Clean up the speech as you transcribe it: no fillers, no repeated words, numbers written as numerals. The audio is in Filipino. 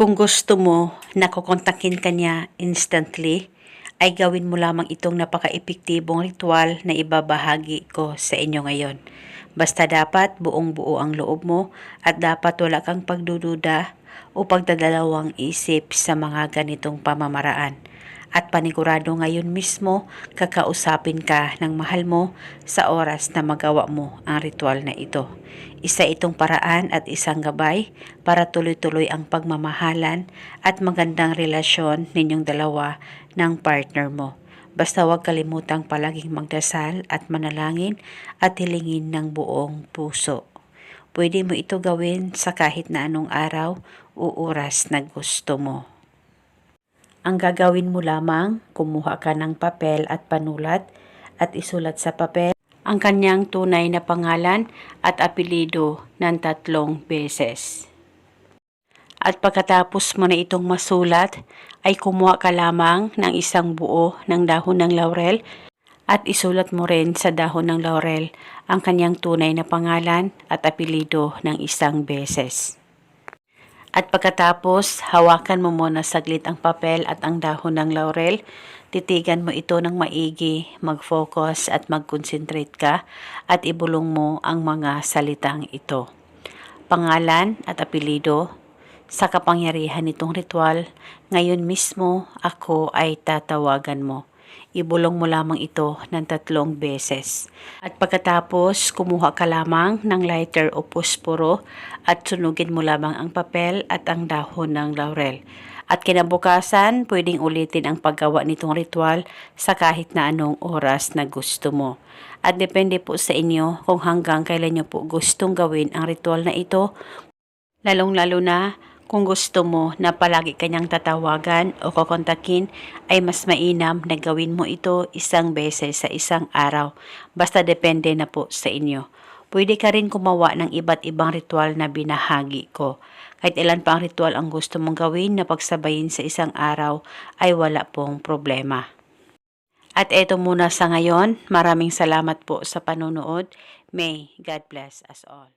Kung gusto mo na kukontakin ka niya instantly, ay gawin mo lamang itong napaka-epektibong ritual na ibabahagi ko sa inyo ngayon. Basta dapat buong-buo ang loob mo at dapat wala kang pagdududa o pagdadalawang isip sa mga ganitong pamamaraan. At panigurado ngayon mismo, kakausapin ka ng mahal mo sa oras na magawa mo ang ritual na ito. Isa itong paraan at isang gabay para tuloy-tuloy ang pagmamahalan at magandang relasyon ninyong dalawa ng partner mo. Basta huwag kalimutang palaging magdasal at manalangin at hilingin ng buong puso. Pwede mo ito gawin sa kahit na anong araw o oras na gusto mo. Ang gagawin mo lamang, kumuha ka ng papel at panulat at isulat sa papel ang kanyang tunay na pangalan at apelyido ng 3 beses. At pagkatapos mo na itong masulat, ay kumuha ka lamang ng isang buo ng dahon ng laurel at isulat mo rin sa dahon ng laurel ang kanyang tunay na pangalan at apelyido ng 1 beses. At pagkatapos, hawakan mo muna saglit ang papel at ang dahon ng laurel. Titigan mo ito ng maigi, mag-focus at mag-concentrate ka at ibulong mo ang mga salitang ito. Pangalan at apelyido, sa kapangyarihan nitong ritual, ngayon mismo ako ay tatawagan mo. Ibulong mo lamang ito ng 3 beses. At pagkatapos, kumuha ka lamang ng lighter o posporo at sunugin mo lamang ang papel at ang dahon ng laurel. At kinabukasan, pwedeng ulitin ang paggawa nitong ritual sa kahit na anong oras na gusto mo. At depende po sa inyo kung hanggang kailan nyo po gustong gawin ang ritual na ito, lalong-lalo na kung gusto mo na palagi kanyang tatawagan o kukontakin, ay mas mainam na gawin mo ito 1 beses sa isang araw. Basta depende na po sa inyo. Pwede ka rin gumawa ng iba't ibang ritual na binahagi ko. Kahit ilan pa ang ritual ang gusto mong gawin na pagsabayin sa isang araw, ay wala pong problema. At eto muna sa ngayon. Maraming salamat po sa panonood. May God bless us all.